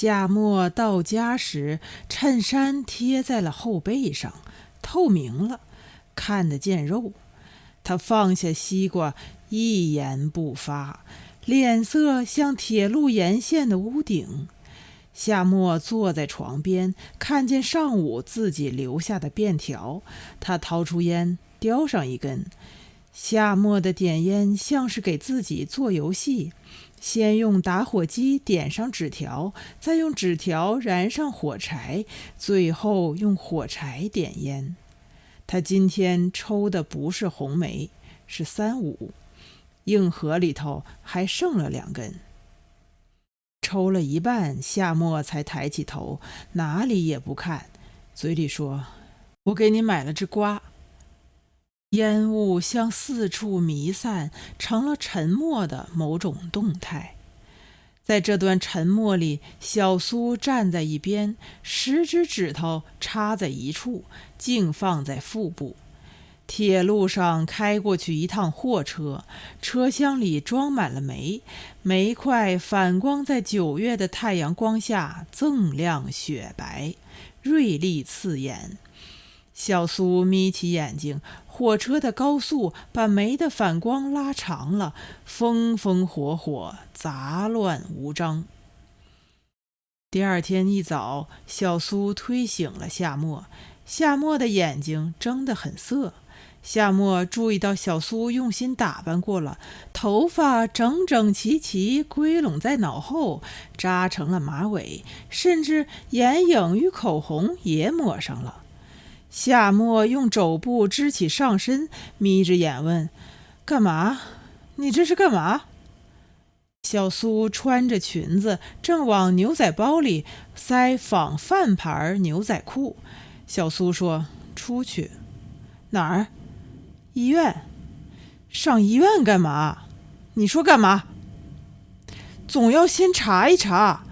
夏末到家时，衬衫贴在了后背上，透明了，看得见肉。他放下西瓜，一言不发，脸色像铁路沿线的屋顶。夏末坐在床边，看见上午自己留下的便条，他掏出烟，叼上一根。夏末的点烟像是给自己做游戏，先用打火机点上纸条，再用纸条燃上火柴，最后用火柴点烟。他今天抽的不是红梅，是35，硬盒里头还剩了2根。抽了一半，夏末才抬起头，哪里也不看，嘴里说：“我给你买了只瓜。”烟雾向四处弥散，成了沉默的某种动态。在这段沉默里，小苏站在一边，10指指头插在一处，竟放在腹部。铁路上开过去一趟货车，车厢里装满了煤，煤块反光在9月的太阳光下，锃亮雪白，锐利刺眼。小苏眯起眼睛，火车的高速把煤的反光拉长了，风风火火，杂乱无章。第二天一早，小苏推醒了夏末，夏末的眼睛睁得很涩。夏末注意到小苏用心打扮过了，头发整整齐齐归拢在脑后，扎成了马尾，甚至眼影与口红也抹上了。夏末用肘部支起上身，眯着眼问：“干嘛？你这是干嘛？”小苏穿着裙子，正往牛仔包里塞仿饭牌牛仔裤。小苏说：“出去。”“哪儿？”“医院。”“上医院干嘛？你说干嘛？”“总要先查一查。”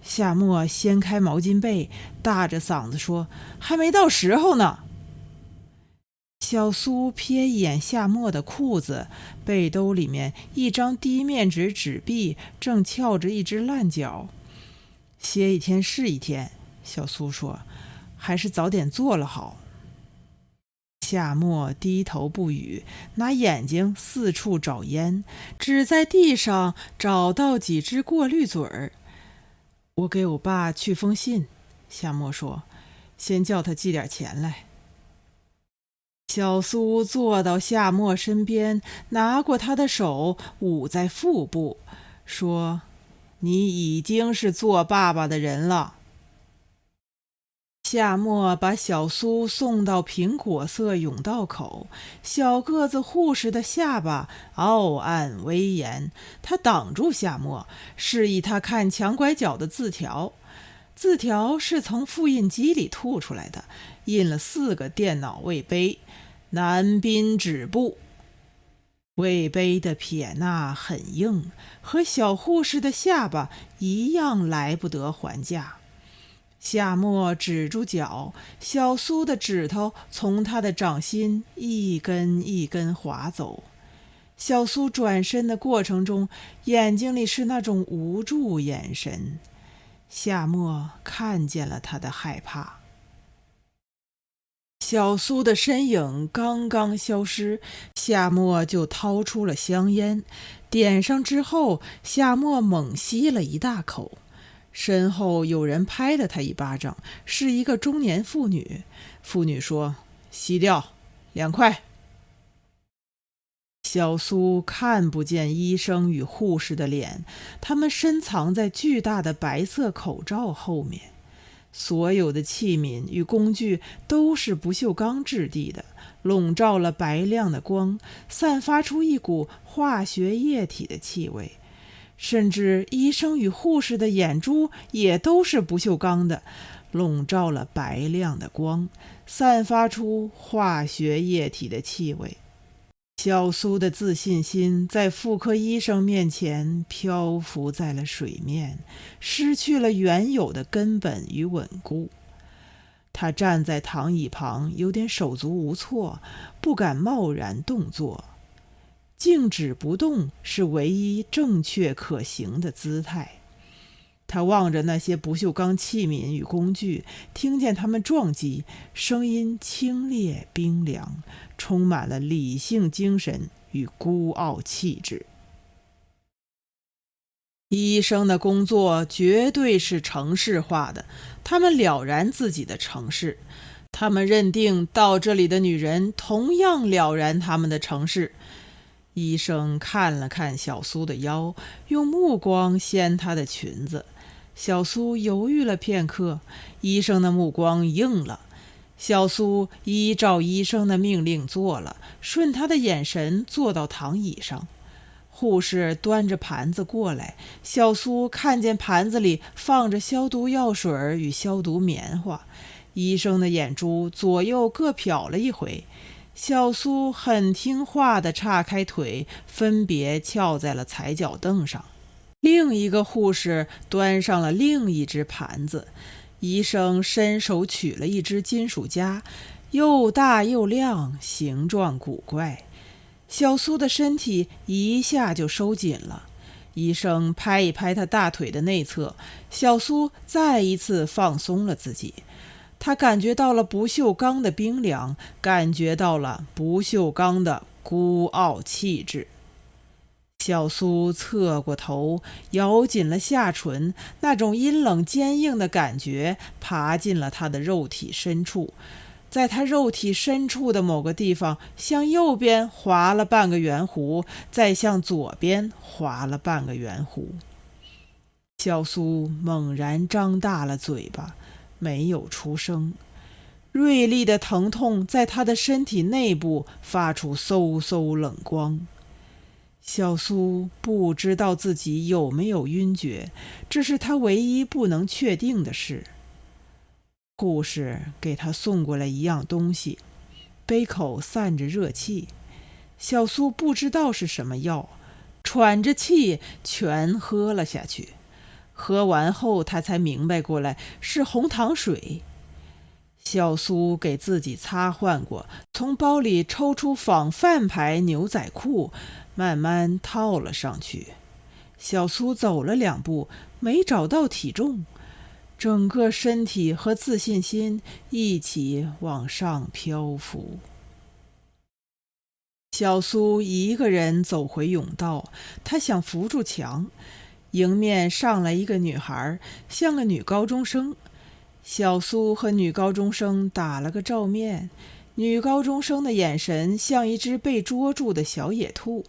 夏末掀开毛巾被，大着嗓子说：“还没到时候呢。”小苏瞥一眼夏末的裤子，背兜里面一张低面纸纸币正翘着一只烂脚。“歇一天是一天。”小苏说，“还是早点做了好。”夏末低头不语，拿眼睛四处找烟，只在地上找到几只过滤嘴儿。“我给我爸去封信。”夏末说，“先叫他寄点钱来。”小苏坐到夏末身边，拿过他的手捂在腹部，说：“你已经是做爸爸的人了。”夏末把小苏送到苹果色甬道口，小个子护士的下巴傲岸威严，他挡住夏末，示意他看墙拐角的字条。字条是从复印机里吐出来的，印了4个电脑位碑：南滨止步。位碑的撇捺很硬，和小护士的下巴一样来不得还价。夏末指住脚，小苏的指头从他的掌心一根一根划走。小苏转身的过程中，眼睛里是那种无助眼神。夏末看见了他的害怕。小苏的身影刚刚消失，夏末就掏出了香烟，点上之后，夏末猛吸了一大口。身后有人拍了他一巴掌，是一个中年妇女。妇女说：“吸掉，2块。”小苏看不见医生与护士的脸，他们深藏在巨大的白色口罩后面。所有的器皿与工具都是不锈钢质地的，笼罩了白亮的光，散发出一股化学液体的气味。甚至医生与护士的眼珠也都是不锈钢的，笼罩了白亮的光，散发出化学液体的气味。小苏的自信心在妇科医生面前漂浮在了水面，失去了原有的根本与稳固。他站在躺椅旁，有点手足无措，不敢贸然动作。静止不动是唯一正确可行的姿态。他望着那些不锈钢器皿与工具，听见他们撞击，声音清冽冰凉，充满了理性精神与孤傲气质。医生的工作绝对是程式化的，他们了然自己的程式，他们认定到这里的女人同样了然他们的程式。医生看了看小苏的腰，用目光掀她的裙子。小苏犹豫了片刻，医生的目光应了。小苏依照医生的命令做了，顺他的眼神坐到躺椅上。护士端着盘子过来，小苏看见盘子里放着消毒药水与消毒棉花。医生的眼珠左右各瞟了一回，小苏很听话地岔开腿，分别翘在了踩脚凳上。另一个护士端上了另一只盘子，医生伸手取了一只金属夹，又大又亮，形状古怪。小苏的身体一下就收紧了，医生拍一拍他大腿的内侧，小苏再一次放松了自己。他感觉到了不锈钢的冰凉，感觉到了不锈钢的孤傲气质。小苏侧过头，咬紧了下唇，那种阴冷坚硬的感觉爬进了他的肉体深处。在他肉体深处的某个地方，向右边划了半个圆弧，再向左边划了半个圆弧。小苏猛然张大了嘴巴，没有出声。锐利的疼痛在他的身体内部发出嗖嗖冷光。小苏不知道自己有没有晕厥，这是他唯一不能确定的事。护士给他送过来一样东西，杯口散着热气。小苏不知道是什么药，喘着气全喝了下去。喝完后他才明白过来是红糖水。小苏给自己擦换过，从包里抽出仿饭牌牛仔裤，慢慢套了上去。小苏走了2步，没找到体重，整个身体和自信心一起往上漂浮。小苏一个人走回甬道，他想扶住墙。迎面上来一个女孩，像个女高中生。小苏和女高中生打了个照面，女高中生的眼神像一只被捉住的小野兔。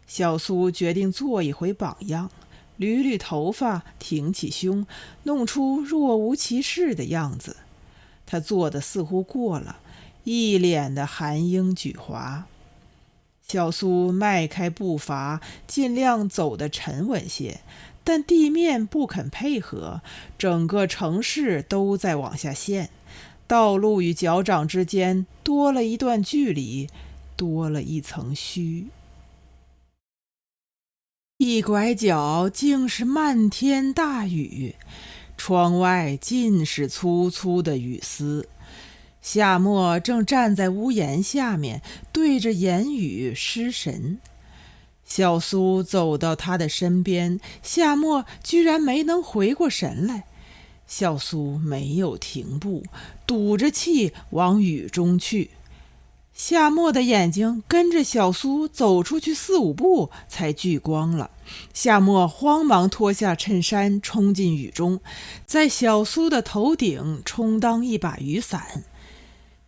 小苏决定做一回榜样，捋捋头发，挺起胸，弄出若无其事的样子。他做的似乎过了，一脸的含英举华。小苏迈开步伐，尽量走得沉稳些，但地面不肯配合，整个城市都在往下陷，道路与脚掌之间多了一段距离，多了一层虚。一拐角竟是漫天大雨，窗外尽是粗粗的雨丝。夏末正站在屋檐下面，对着言语失神。小苏走到他的身边，夏末居然没能回过神来。小苏没有停步，赌着气往雨中去。夏末的眼睛跟着小苏走出去4、5步，才聚光了。夏末慌忙脱下衬衫，冲进雨中，在小苏的头顶充当一把雨伞。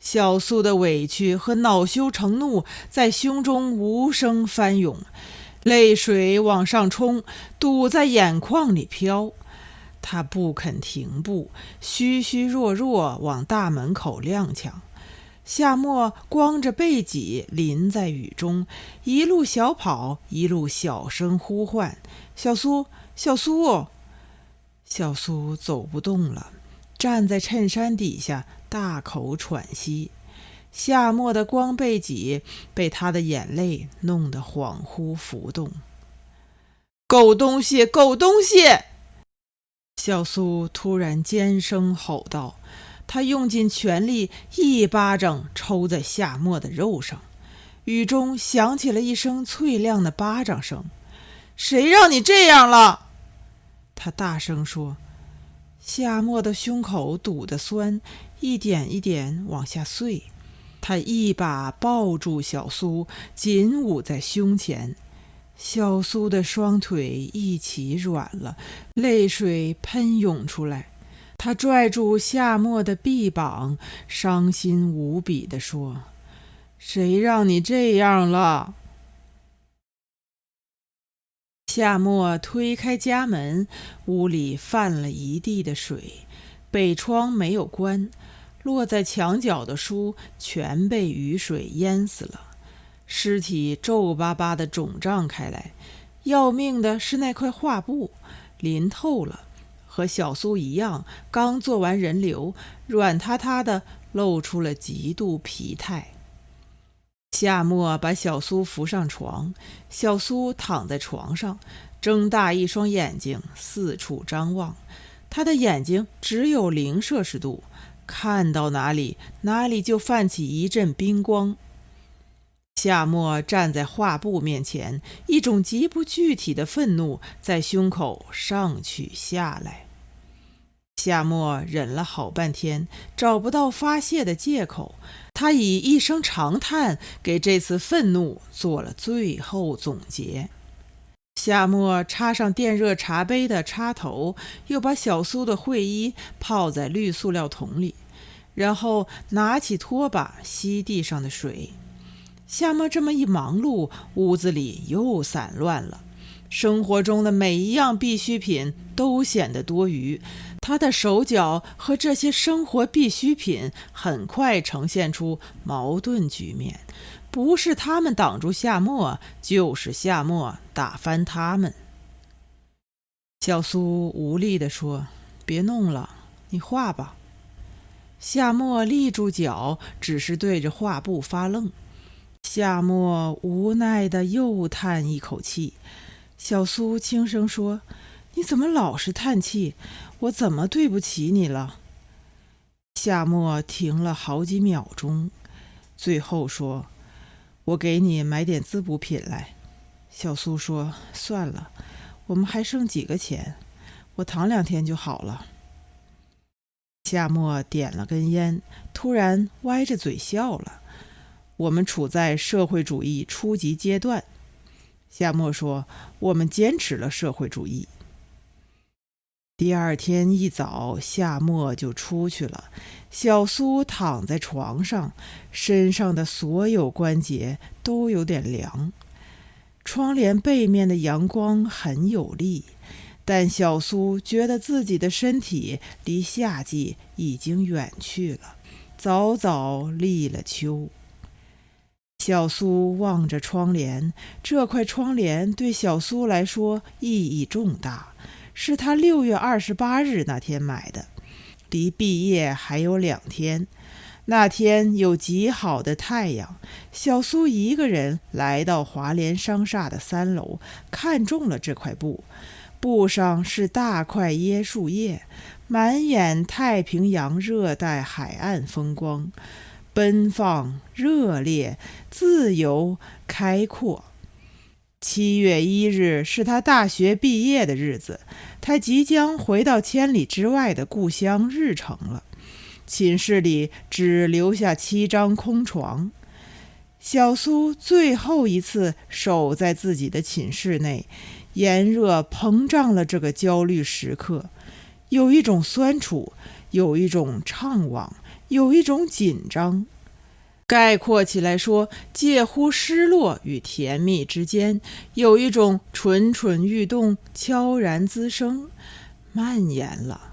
小苏的委屈和恼羞成怒在胸中无声翻涌，泪水往上冲，堵在眼眶里飘。他不肯停步，虚虚弱弱往大门口踉跄。夏末光着背脊淋在雨中，一路小跑，一路小声呼唤：“小苏，小苏！”小苏走不动了，站在衬衫底下大口喘息。夏末的光背脊被他的眼泪弄得恍惚浮动。“狗东西，狗东西！”小苏突然尖声吼道。他用尽全力，一巴掌抽在夏末的肉上。雨中响起了一声脆亮的巴掌声。“谁让你这样了？”他大声说。夏末的胸口堵得酸，一点一点往下碎。他一把抱住小苏，紧捂在胸前。小苏的双腿一起软了，泪水喷涌出来。他拽住夏末的臂膀，伤心无比地说：“谁让你这样了？”夏末推开家门，屋里泛了一地的水，北窗没有关，落在墙角的书全被雨水淹死了，尸体皱巴巴地肿胀开来。要命的是那块画布淋透了，和小苏一样，刚做完人流，软塌塌的，露出了极度疲态。夏末把小苏扶上床，小苏躺在床上，睁大一双眼睛四处张望。他的眼睛只有0°C，看到哪里哪里就泛起一阵冰光。夏末站在画布面前，一种极不具体的愤怒在胸口上去下来。夏末忍了好半天，找不到发泄的借口，他以一声长叹给这次愤怒做了最后总结。夏末插上电热茶杯的插头，又把小苏的会衣泡在绿塑料桶里，然后拿起拖把吸地上的水。夏末这么一忙碌，屋子里又散乱了，生活中的每一样必需品都显得多余。他的手脚和这些生活必需品很快呈现出矛盾局面，不是他们挡住夏末，就是夏末打翻他们。小苏无力地说：“别弄了，你画吧。”夏末立住脚，只是对着画布发愣。夏末无奈地又叹一口气。小苏轻声说：“你怎么老是叹气？我怎么对不起你了？”夏末停了好几秒钟，最后说：“我给你买点滋补品来。”小苏说：“算了，我们还剩几个钱，我躺2天就好了。”夏末点了根烟，突然歪着嘴笑了。我们处在社会主义初级阶段。夏末说：“我们坚持了社会主义。”第2天一早，夏末就出去了。小苏躺在床上，身上的所有关节都有点凉。窗帘背面的阳光很有力，但小苏觉得自己的身体离夏季已经远去了，早早立了秋。小苏望着窗帘，这块窗帘对小苏来说意义重大，是他6月28日那天买的，离毕业还有2天。那天有极好的太阳，小苏一个人来到华联商厦的3楼，看中了这块布。布上是大块椰树叶，满眼太平洋热带海岸风光，奔放、热烈、自由、开阔。7月1日是他大学毕业的日子，他即将回到千里之外的故乡日城了。寝室里只留下7张空床。小苏最后一次守在自己的寝室内，炎热膨胀了这个焦虑时刻，有一种酸楚，有一种怅惘，有一种紧张。概括起来说，介乎失落与甜蜜之间，有一种蠢蠢欲动，悄然滋生，蔓延了。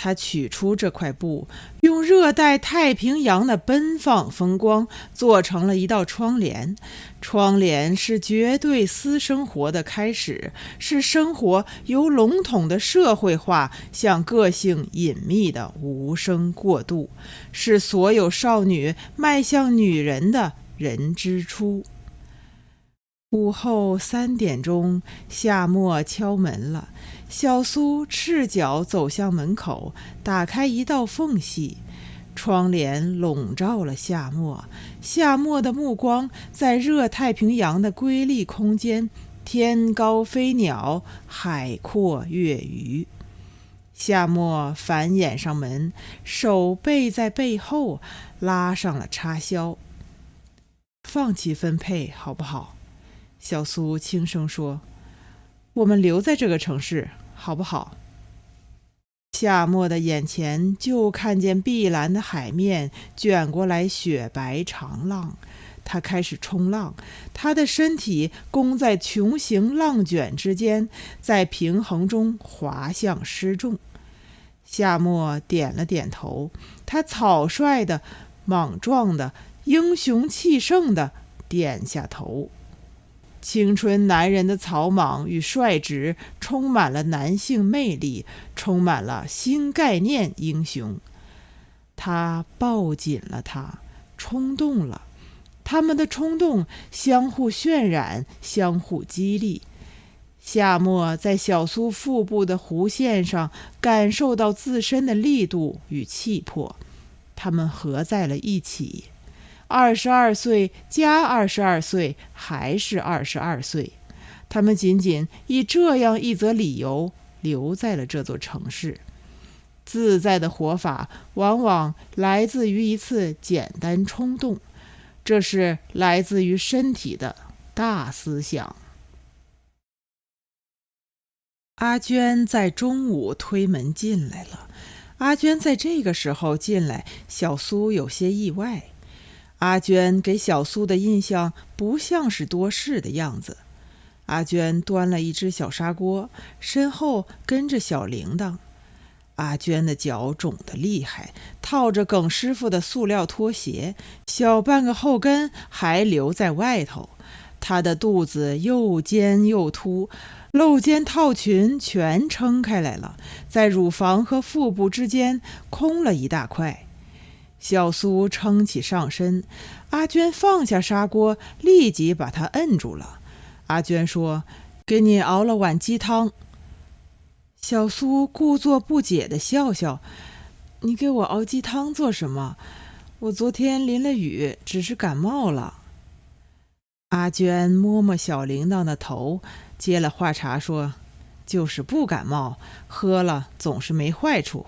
他取出这块布，用热带太平洋的奔放风光做成了一道窗帘。窗帘是绝对私生活的开始，是生活由笼统的社会化向个性隐秘的无声过渡，是所有少女迈向女人的人之初。午后3点钟，夏末敲门了。小苏赤脚走向门口，打开一道缝隙，窗帘笼罩了夏末。夏末的目光在热太平洋的瑰丽空间天高飞鸟，海阔月鱼。夏末反掩上门，手背在背后拉上了插销。放弃分配好不好？小苏轻声说，我们留在这个城市好不好？夏末的眼前就看见碧蓝的海面卷过来雪白长浪，他开始冲浪，他的身体弓在穹形浪卷之间，在平衡中滑向失重。夏末点了点头，他草率的、莽撞的、英雄气盛的点下头。青春男人的草莽与率直充满了男性魅力，充满了新概念英雄。他抱紧了他，冲动了，他们的冲动相互渲染，相互激励。夏末在小苏腹部的弧线上感受到自身的力度与气魄，他们合在了一起。22岁加22岁还是22岁，他们仅仅以这样一则理由留在了这座城市。自在的活法往往来自于一次简单冲动，这是来自于身体的大思想。阿娟在中午推门进来了。阿娟在这个时候进来，小苏有些意外。阿娟给小苏的印象不像是多事的样子。阿娟端了一只小砂锅，身后跟着小铃铛。阿娟的脚肿得厉害，套着耿师傅的塑料拖鞋，小半个后跟还留在外头。她的肚子又尖又凸，露肩套裙全撑开来了，在乳房和腹部之间空了一大块。小苏撑起上身，阿娟放下砂锅，立即把她摁住了。阿娟说，给你熬了碗鸡汤。小苏故作不解地笑笑，你给我熬鸡汤做什么？我昨天淋了雨，只是感冒了。阿娟摸摸小铃铛的头，接了话茬说，就是不感冒，喝了总是没坏处。